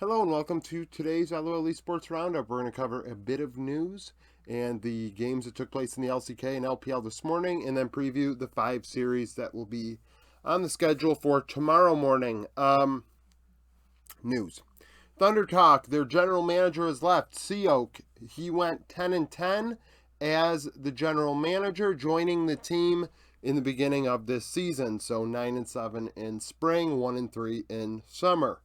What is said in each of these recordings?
Hello and welcome to today's LOL Esports Roundup. We're going to cover a bit of news and the games that took place in the LCK and LPL this morning, and then preview the 5 series that will be on the schedule for tomorrow morning. News. Thunder Talk, their general manager has left. Seok, he went 10-10 as the general manager, joining the team in the beginning of this season. So 9-7 in spring, 1-3 in summer.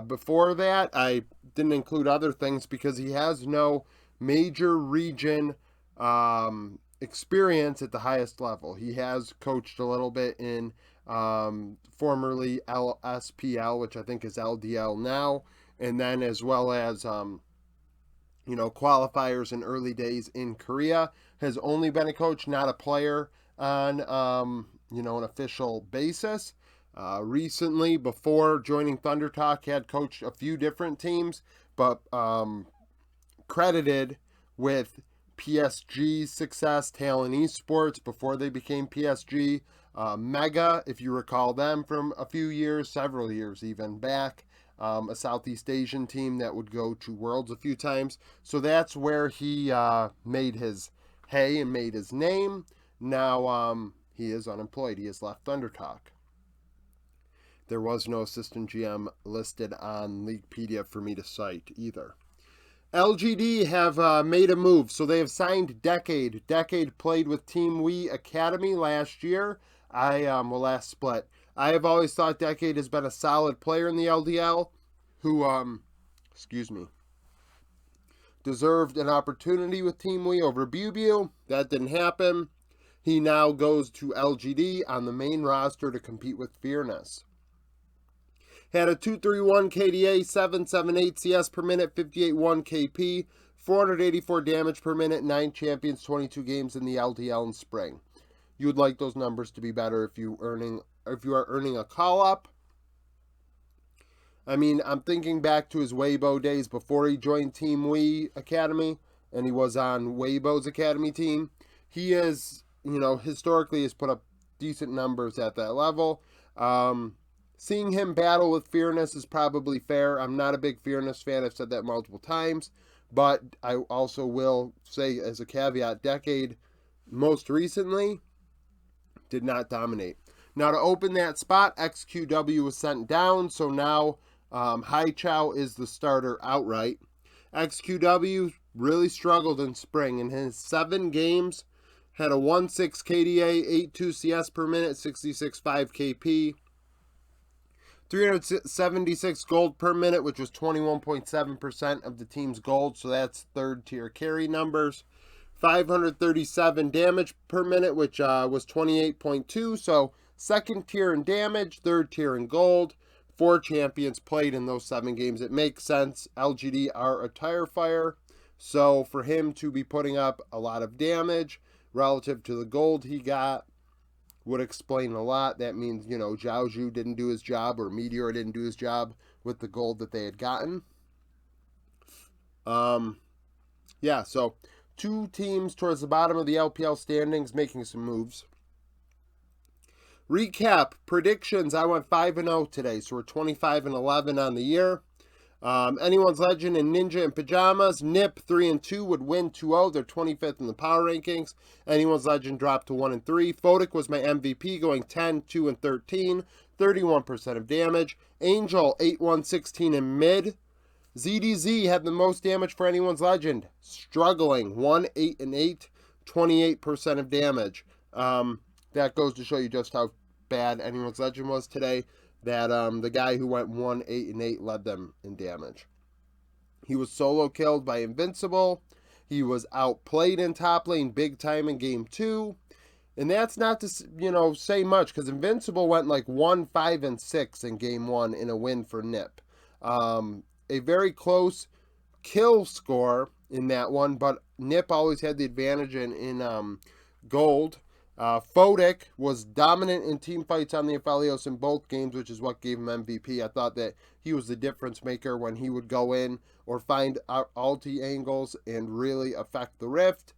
Before that, I didn't include other things because he has no major region experience at the highest level. He has coached a little bit in formerly LSPL, which I think is LDL now, and then as well as qualifiers in early days in Korea. Has only been a coach, not a player on an official basis. Recently, before joining Thunder Talk, had coached a few different teams, but credited with PSG's success, Talent Esports, before they became PSG. Mega, if you recall them from a few years, several years even back, a Southeast Asian team that would go to Worlds a few times. So that's where he made his hay and made his name. Now he is unemployed. He has left Thunder Talk. There was no assistant GM listed on Leaguepedia for me to cite either. LGD have made a move, so they have signed Decade. Decade played with Team We Academy last year. Last split. I have always thought Decade has been a solid player in the LDL, who deserved an opportunity with Team We over Bubu. That didn't happen. He now goes to LGD on the main roster to compete with Fearness. Had a 231 KDA, 778 CS per minute, 58.1 KP, 484 damage per minute, 9 champions, 22 games in the LDL in spring. You would like those numbers to be better if you are earning a call up. I mean, I'm thinking back to his Weibo days before he joined Team We Academy, and he was on Weibo's Academy team. He is, historically has put up decent numbers at that level. Seeing him battle with Fearness is probably fair. I'm not a big Fearness fan. I've said that multiple times. But I also will say, as a caveat, Decade most recently did not dominate. Now, to open that spot, XQW was sent down. So now Hai Chow is the starter outright. XQW really struggled in spring. In his 7 games, had a 1.6 KDA, 8.2 CS per minute, 66.5 KP. 376 gold per minute, which was 21.7% of the team's gold, so that's third tier carry numbers. 537 damage per minute, which was 28.2, so second tier in damage, third tier in gold. 4 champions played in those 7 games. It makes sense. LGD are a tire fire, so for him to be putting up a lot of damage relative to the gold he got would explain a lot. That means, Zhaozhu didn't do his job, or Meteor didn't do his job with the gold that they had gotten. So 2 teams towards the bottom of the LPL standings making some moves. Recap, predictions. I went 5-0 today, so we're 25-11 on the year. Anyone's Legend and Ninja in Pajamas. Nip 3-2 would win 2-0. They're 25th in the power rankings. Anyone's Legend dropped to 1-3. Photic was my MVP, going 10-2-13, 31% of damage. Angel 8-1-16 in mid. ZDZ had the most damage for Anyone's Legend, struggling 1-8-8, 28% of damage. That goes to show you just how bad Anyone's Legend was today. That the guy who went 1-8-8 led them in damage. He was solo killed by Invincible. He was outplayed in top lane big time in game 2. And that's not to, say much, because Invincible went like 1-5-6 in game 1 in a win for Nip. A very close kill score in that one, but Nip always had the advantage in gold. Photic was dominant in team fights on the Aphelios in both games, which is what gave him MVP. I thought that he was the difference maker when he would go in or find ulti angles and really affect the Rift,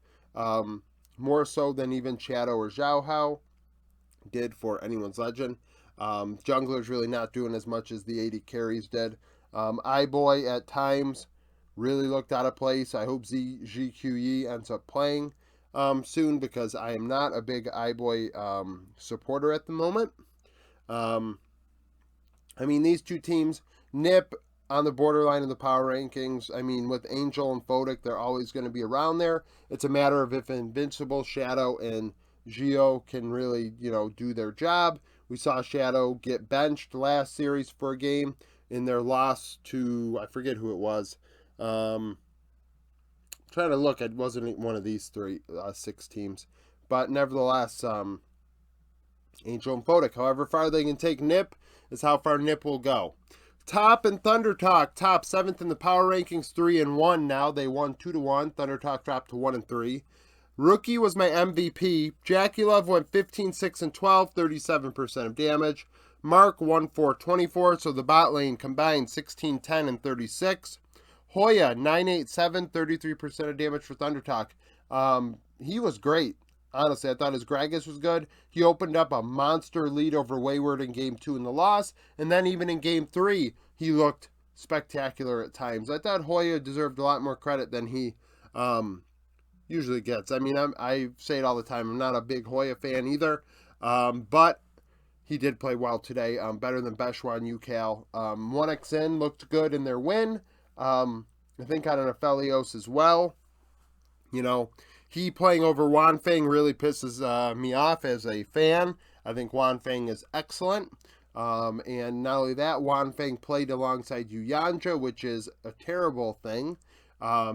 more so than even Shadow or Zhao Hao did for Anyone's Legend. Jungler's really not doing as much as the AD carries did. iBoy at times really looked out of place. I hope ZQE ends up playing soon, because I am not a big iBoy supporter at the moment. I mean, these two teams, Nip on the borderline of the power rankings. I mean, with Angel and Photic, they're always going to be around there. It's a matter of if Invincible, Shadow, and Geo can really, do their job. We saw Shadow get benched last series for a game in their loss to, I forget who it was. Trying to look, it wasn't one of these six teams. But nevertheless, Angel and Photic, however far they can take Nip, is how far Nip will go. Top and Thunder Talk, top 7th in the power rankings, 3-1 now. They won 2-1. Thunder Talk dropped to 1-3. Rookie was my MVP. Jackie Love went 15, 6, and 12, 37% of damage. Mark 1-4-24, so the bot lane combined 16, 10, and 36. Hoya 9-8-7, 33% of damage for Thunder Talk. He was great. Honestly, I thought his Gragas was good. He opened up a monster lead over Wayward in Game 2 in the loss. And then even in Game 3, he looked spectacular at times. I thought Hoya deserved a lot more credit than he usually gets. I mean, I say it all the time. I'm not a big Hoya fan either. But he did play well today. Better than Beshwan, UCal. 1xN looked good in their win. I think on an Aphelios as well. He playing over Wanfeng really pisses me off as a fan. I think Wanfeng is excellent. And not only that, Wanfeng played alongside Yuyanja, which is a terrible thing.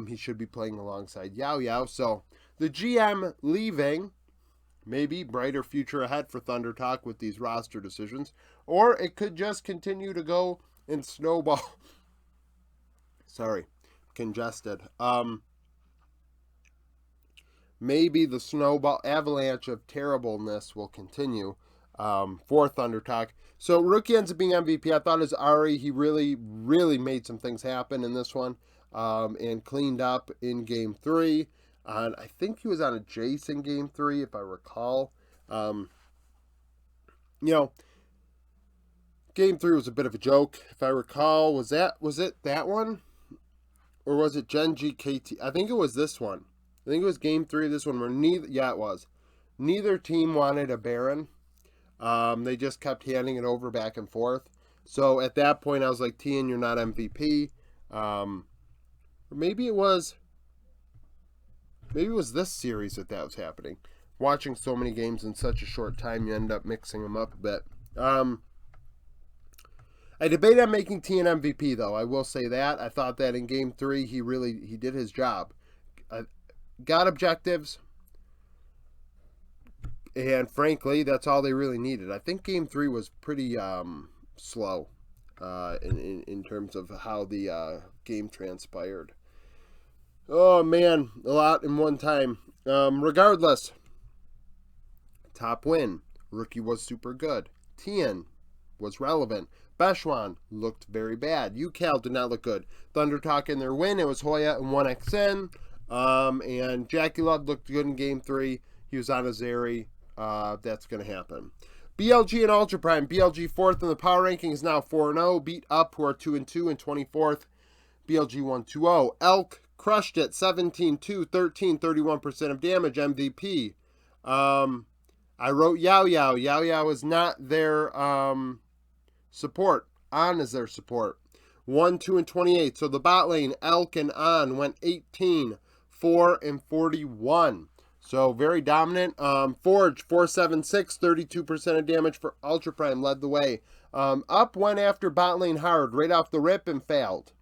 He should be playing alongside Yao Yao. So the GM leaving, maybe brighter future ahead for Thunder Talk with these roster decisions. Or it could just continue to go and snowball. Sorry, congested. Maybe the snowball avalanche of terribleness will continue for Thunder Talk. So Rookie ends up being MVP. I thought as Ari, he really, really made some things happen in this one and cleaned up in Game 3. And I think he was on a Jace in Game 3, if I recall. Game 3 was a bit of a joke, if I recall. Was it that one? Or was it Genji KT? I think it was this one. I think it was Game 3 of this one where it was. Neither team wanted a Baron. They just kept handing it over back and forth. So at that point, I was like, Tien, you're not MVP. Or maybe it was this series that was happening. Watching so many games in such a short time, you end up mixing them up a bit. I debate on making Tien MVP, though. I will say that. I thought that in Game 3, he did his job. Got objectives, and frankly, that's all they really needed. I think Game 3 was pretty slow in terms of how the game transpired. Oh, man, a lot in one time. Regardless, top win. Rookie was super good. Tien was relevant. Beshwan looked very bad. UCal did not look good. Thunder Talk in their win. It was Hoya and 1xN. And Jackie Love looked good in Game 3. He was on a Zeri. That's going to happen. BLG and Ultra Prime. BLG 4th in the power ranking is now 4-0. Beat Up, who are 2-2 and 24th. BLG 1-2-0. Elk crushed it. 17-2, 13, 31% of damage. MVP. I wrote Yao Yao. Yao Yao is not their support. On is their support. 1, 2, and 28. So the bot lane, Elk and On, went 18, 4, and 41. So very dominant. Forge, 476, 32% of damage for Ultra Prime, led the way. Up went after bot lane hard, right off the rip, and failed.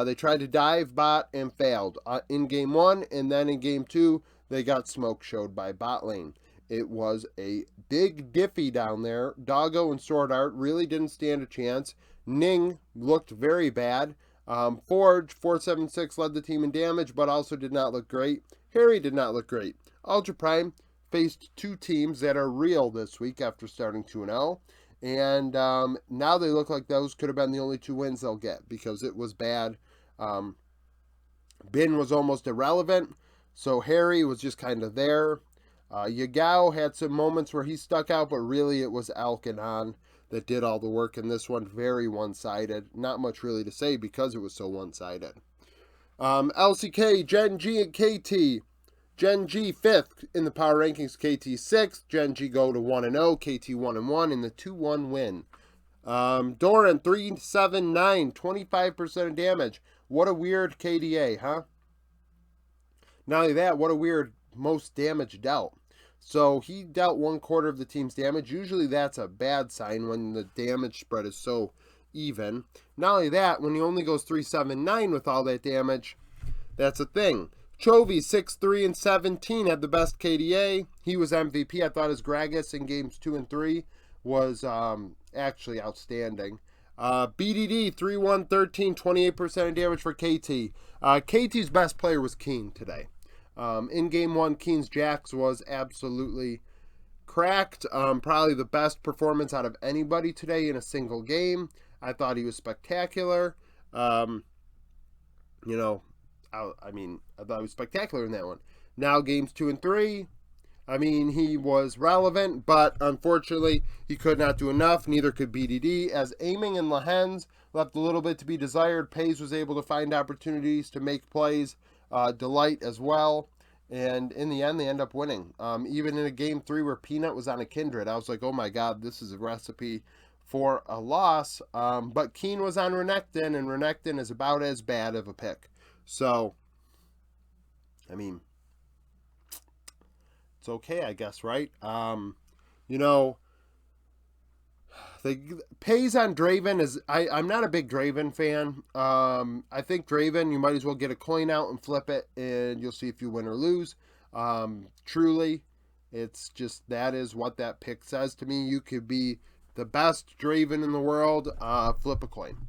They tried to dive bot and failed in Game 1, and then in Game 2, they got smoke showed by bot lane. It was a big diffy down there. Doggo and Sword Art really didn't stand a chance. Ning looked very bad. Forge, 476, led the team in damage, but also did not look great. Harry did not look great. Ultra Prime faced two teams that are real this week after starting 2-0. And now they look like those could have been the only 2 wins they'll get because it was bad. Bin was almost irrelevant, so Harry was just kind of there. Yagao had some moments where he stuck out, but really it was Elk and On. that did all the work in this one. Very one-sided. Not much really to say because it was so one-sided. LCK, Gen G, and KT. Gen G 5th in the power rankings, KT 6th. Gen G go to 1-0, KT 1-1 in the 2-1 win. Doran 379, 25% of damage. What a weird KDA, huh? Not only that, what a weird most damage dealt. So he dealt 1/4 of the team's damage. Usually that's a bad sign when the damage spread is so even. Not only that, when he only goes 379 with all that damage, that's a thing. Chovy 6-3 and 17 had the best KDA. He was MVP. I thought his Gragas in games 2 and 3 was actually outstanding. BDD 3-1-13, 28% of damage for KT. KT's best player was Keen today. In game 1, Keen's Jax was absolutely cracked. Probably the best performance out of anybody today in a single game. I thought he was spectacular. I thought he was spectacular in that one. Now games 2 and 3, he was relevant, but unfortunately he could not do enough. Neither could BDD, as aiming in Lehens left a little bit to be desired. Pays was able to find opportunities to make plays. Delight as well, and in the end they end up winning. Even in a game 3 where Peanut was on a Kindred, I was like, oh my god, this is a recipe for a loss. But Keen was on Renekton, and Renekton is about as bad of a pick. So, it's okay, I guess, right? The pays on Draven is, I'm not a big Draven fan. I think Draven, you might as well get a coin out and flip it, and you'll see if you win or lose. Truly, it's just, that is what that pick says to me. You could be the best Draven in the world, flip a coin.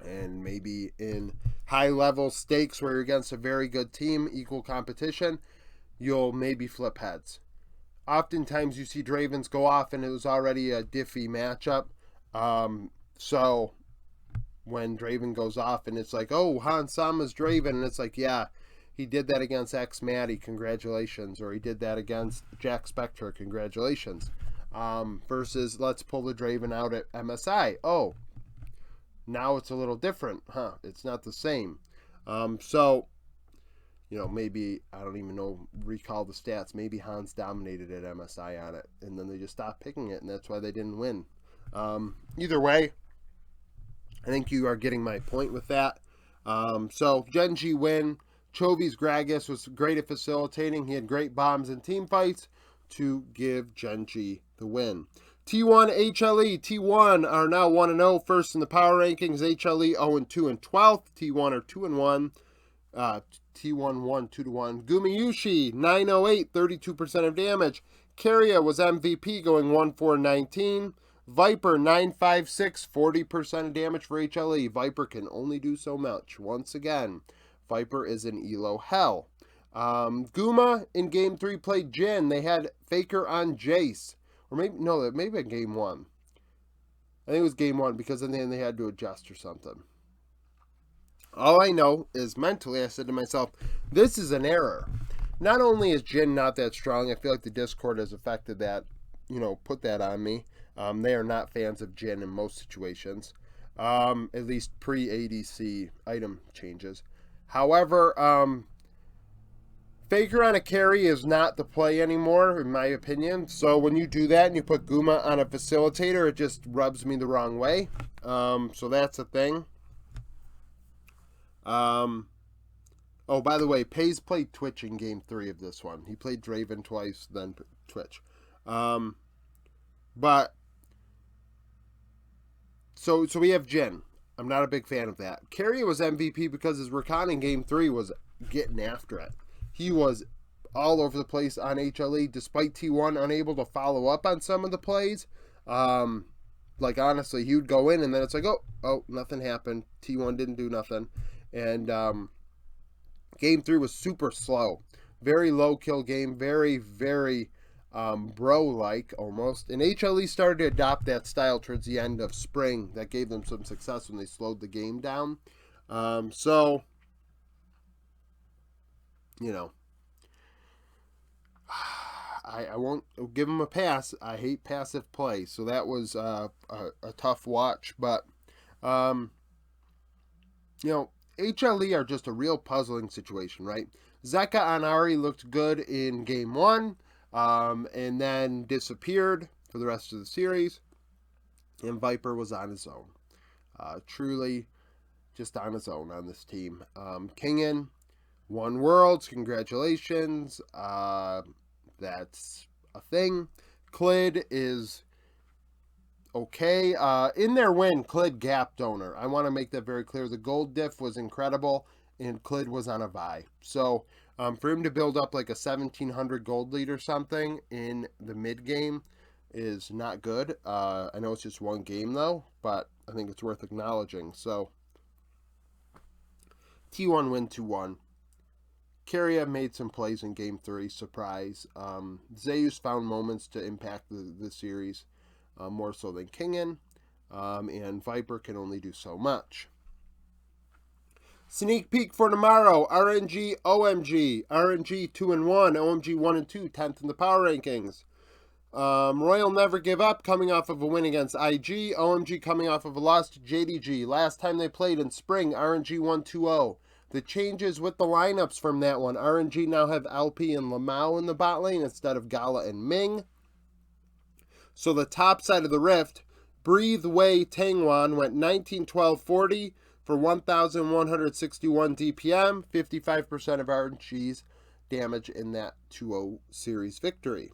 And maybe in high-level stakes where you're against a very good team, equal competition, you'll maybe flip heads. Oftentimes you see Dravens go off and it was already a diffy matchup. So when Draven goes off and it's like, oh, Han Sama's Draven, and it's like, yeah, he did that against X Maddie, congratulations. Or he did that against Jack Spectre, congratulations. Versus let's pull the Draven out at MSI. Oh, now it's a little different, huh? It's not the same. Maybe, I don't even know, recall the stats. Maybe Hans dominated at MSI on it, and then they just stopped picking it, and that's why they didn't win. Either way, I think you are getting my point with that. So, Gen G win. Chovy's Gragas was great at facilitating. He had great bombs and team fights to give Gen G the win. T1 HLE. T1 are now 1-0, first in the power rankings. HLE 0-2 and 12th. T1 are 2-1. T1 won 2-1. Gumiyushi 908, 32% of damage. Keria was MVP, going 1-4-19. Viper 956, 40% of damage for HLE. Viper can only do so much. Once again, Viper is in elo hell. Guma in game 3 played Jhin. They had Faker on Jace. Or maybe in game 1. I think it was game 1, because then they had to adjust or something. All I know is mentally I said to myself, this is an error. Not only is Jhin not that strong, I feel like the Discord has affected that, put that on me. They are not fans of Jhin in most situations, at least pre-ADC item changes. However, Faker on a carry is not the play anymore, in my opinion. So when you do that and you put Guma on a facilitator, it just rubs me the wrong way. So that's a thing. Oh, by the way, Pays played Twitch in game 3 of this one. He played Draven twice, then Twitch. But so we have Jhin. I'm not a big fan of that. Keria was MVP because his Rakan in game 3 was getting after it. He was all over the place on HLE, despite T1 unable to follow up on some of the plays. Honestly, he would go in and then it's like, oh, nothing happened. T1 didn't do nothing. And game 3 was super slow. Very low kill game. Very, very bro-like almost. And HLE started to adopt that style towards the end of spring. That gave them some success when they slowed the game down. I won't give him a pass. I hate passive play, so that was a tough watch. But you know, HLE are just a real puzzling situation, right? Zeka Anari looked good in game one, and then disappeared for the rest of the series, and Viper was on his own. Truly just on his own on this team. Kingen won Worlds. Congratulations. That's a thing. Clid is okay. In their win, Clid gapped owner. I want to make that very clear. The gold diff was incredible, and Clid was on a bye. So for him to build up like a 1,700 gold lead or something in the mid game is not good. I know it's just one game though, but I think it's worth acknowledging. So T1 win 2-1. Keria made some plays in game 3, surprise. Zeus found moments to impact the series more so than Kingen, and Viper can only do so much. Sneak peek for tomorrow, RNG, OMG. RNG 2-1, OMG 1-2, 10th in the power rankings. Royal Never Give Up coming off of a win against IG. OMG coming off of a loss to JDG. Last time they played in spring, RNG won 2-0. The changes with the lineups from that one. RNG now have LP and Lamau in the bot lane instead of Gala and Ming. So the top side of the rift, Breathe Wei Tangwan went 19-12-40 for 1,161 DPM, 55% of RNG's damage in that 2-0 series victory.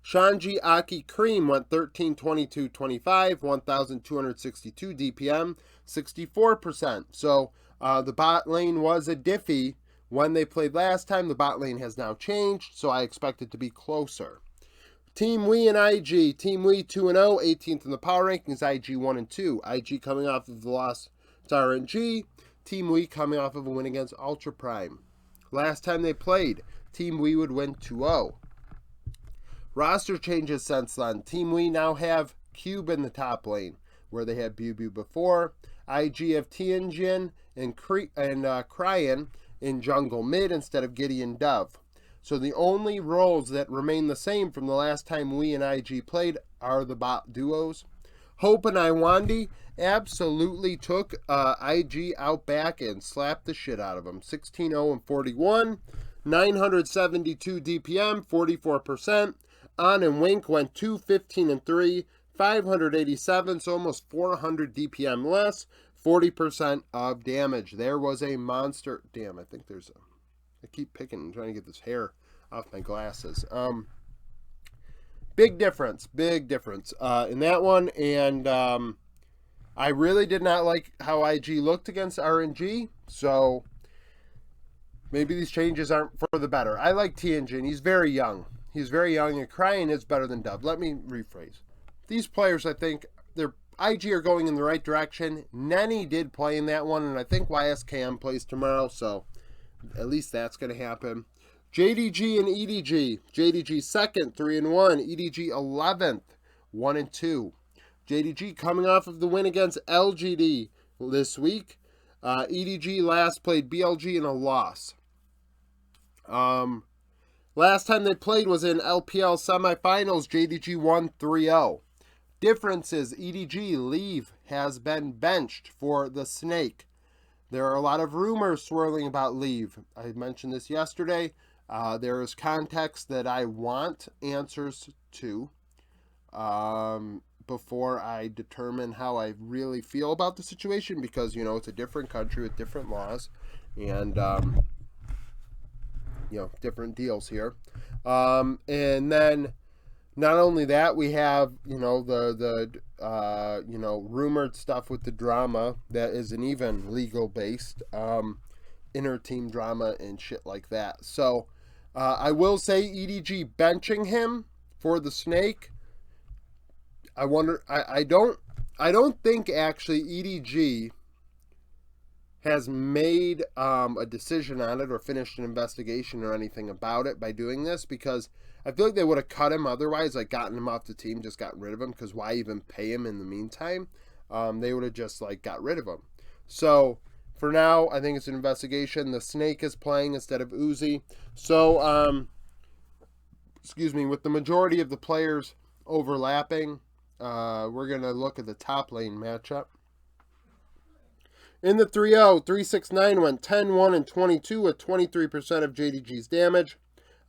Shanji Aki Cream went 13-22-25, 1,262 DPM, 64%. So the bot lane was a diffie when they played last time. The bot lane has now changed, so I expect it to be closer. Team Wii and IG. Team Wii 2-0, 18th in the power rankings. IG 1-2. IG coming off of the loss to RNG. Team Wii coming off of a win against Ultra Prime. Last time they played, Team Wii would win 2-0. Roster changes since then. Team Wii now have Cube in the top lane, where they had Bubu before. IG have Tianjin and Cryan in jungle mid instead of Gideon Dove. So the only roles that remain the same from the last time Wii and IG played are the bot duos. Hope and Iwandi absolutely took IG out back and slapped the shit out of them. 16-0-41, 972 DPM, 44%. On and Wink went 2-15-3, 587, so almost 400 DPM less, 40% of damage. There was a monster. Damn, I think there's a... I keep picking, trying to get this hair off my glasses. Big difference in that one. And I really did not like how IG looked against RNG. So maybe these changes aren't for the better. I like Tianjin. He's very young. And Cryan is better than Dove. Let me rephrase. These players, I think, they're IG are going in the right direction. Nenny did play in that one, and I think YSKM plays tomorrow, so at least that's going to happen. JDG and EDG. JDG second, 3-1. EDG 11th, 1-2. JDG coming off of the win against LGD this week. EDG last played BLG in a loss. Last time they played was in LPL semifinals. JDG won 3-0. Differences: EDG Leave has been benched for the Snake. There are a lot of rumors swirling about Leave. I mentioned this yesterday. There is context that I want answers to before I determine how I really feel about the situation, because, you know, it's a different country with different laws and, you know, different deals here. And then not only that, we have, you know, the rumored stuff with the drama that isn't even legal based, inter-team drama and shit like that. So I will say EDG benching him for the Snake. I wonder. I don't think actually EDG has made a decision on it or finished an investigation or anything about it by doing this, because I feel like they would have cut him otherwise, like gotten him off the team, just gotten rid of him, because why even pay him in the meantime? They would have just like got rid of him. So for now, I think it's an investigation. The Snake is playing instead of Uzi. So excuse me, with the majority of the players overlapping, we're going to look at the top lane matchup. In the 3-0, 369 went 10-1 and 22 with 23% of JDG's damage.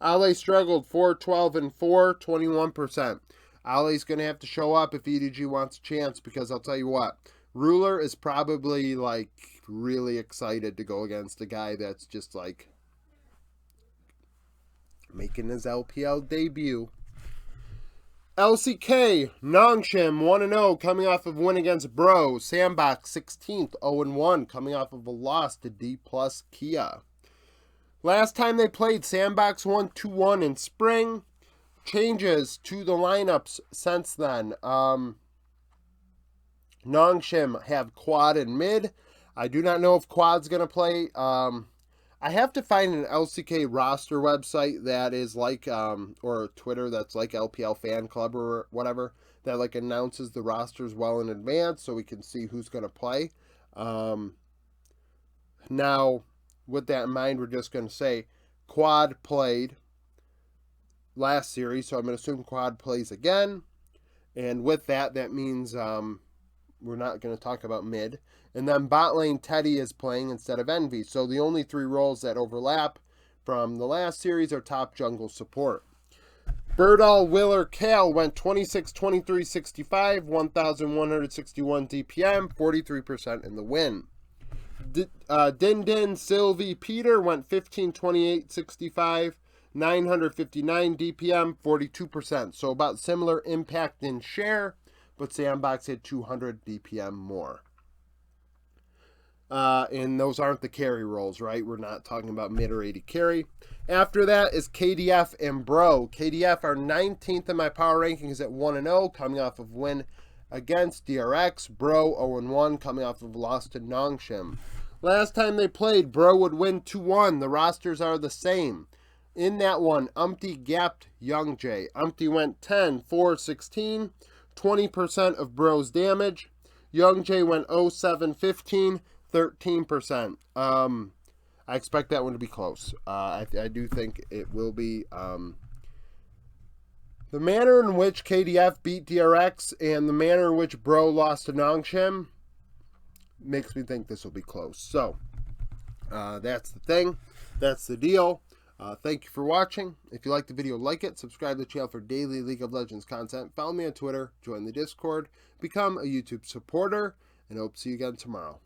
Ale struggled 4-12 and 4, 21%. Ali's going to have to show up if EDG wants a chance, because I'll tell you what, Ruler is probably like really excited to go against a guy that's just like making his LPL debut. LCK, Nongshim 1-0 coming off of win against Bro. Sandbox 16th, 0-1 coming off of a loss to D+ Kia. Last time they played, Sandbox won 2-1 in spring. Changes to the lineups since then. Nongshim have Quad and Mid. I do not know if Quad's going to play. I have to find an LCK roster website that is like, or Twitter that's like LPL Fan Club or whatever, that like announces the rosters well in advance so we can see who's going to play. Now, with that in mind, we're just going to say Quad played last series, so I'm going to assume Quad plays again. And with that, that means we're not going to talk about Mid. And then bot lane Teddy is playing instead of Envy. So the only three roles that overlap from the last series are top jungle support. Birdall, Willer, Kale went 26, 23, 65, 1,161 DPM, 43% in the win. Din Din, Sylvie, Peter went 15, 28, 65, 959 DPM, 42%. So about similar impact in share, but Sandbox had 200 DPM more. And those aren't the carry roles, right? We're not talking about mid or 80 carry. After that is KDF and Bro. KDF are 19th in my power rankings at 1-0, coming off of win against DRX. Bro 0-1, coming off of loss to Nongshim. Last time they played, Bro would win 2-1. The rosters are the same. In that one, Umpty gapped Young J. Umpty went 10, 4, 16, 20% of Bro's damage. Young J went 07, 15, 13%. I expect that one to be close. I do think it will be. The manner in which KDF beat DRX and the manner in which Bro lost to Nongshim makes me think this will be close. So, that's the thing. That's the deal. Thank you for watching. If you like the video, like it. Subscribe to the channel for daily League of Legends content. Follow me on Twitter. Join the Discord. Become a YouTube supporter. And I hope to see you again tomorrow.